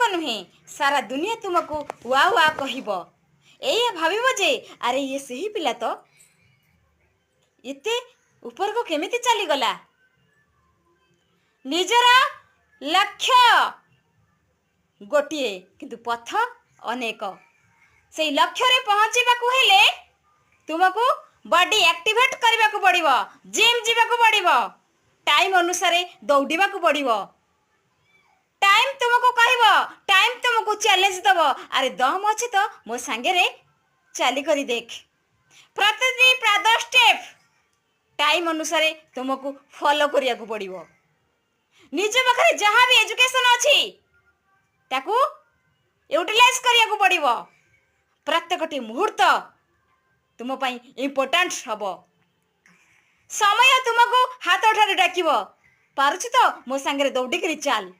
तुमको नुहे सारा दुनिया तुमको वा वा कहब एया भाविब जे अरे ये सही पिला तो एते ऊपर को केमिति चली गला। निजर लक्ष्य गोटिए किंतु पथ अनेक। से लक्ष्य रे पहुँचवा को हेले तुमको बॉडी एक्टिवेट करने को पड़िबो, जिम जीवा को पड़िबो, टाइम अनुसार दौड़िबा को पड़िबो। टाइम तुमको कहबो, टाइम तुमको चैलेंज दबो, अरे दम अच्छे तो मो संगे रे चली करी देख। प्रतिदिन प्रातः स्टेप टाइम अनुसार तुमको फॉलो करिया को पड़िबो। निज पाखरे जहाँ भी एजुकेशन अच्छी ताकू यूटिलाइज करिया को पड़िबो। प्रत्येकटी मुहूर्त तुम पाई इम्पोर्टेंट हबो। समय तुमको हाथ उठारे डाकिबो, पारुछि तो मो संगे दौड़ी करी चल।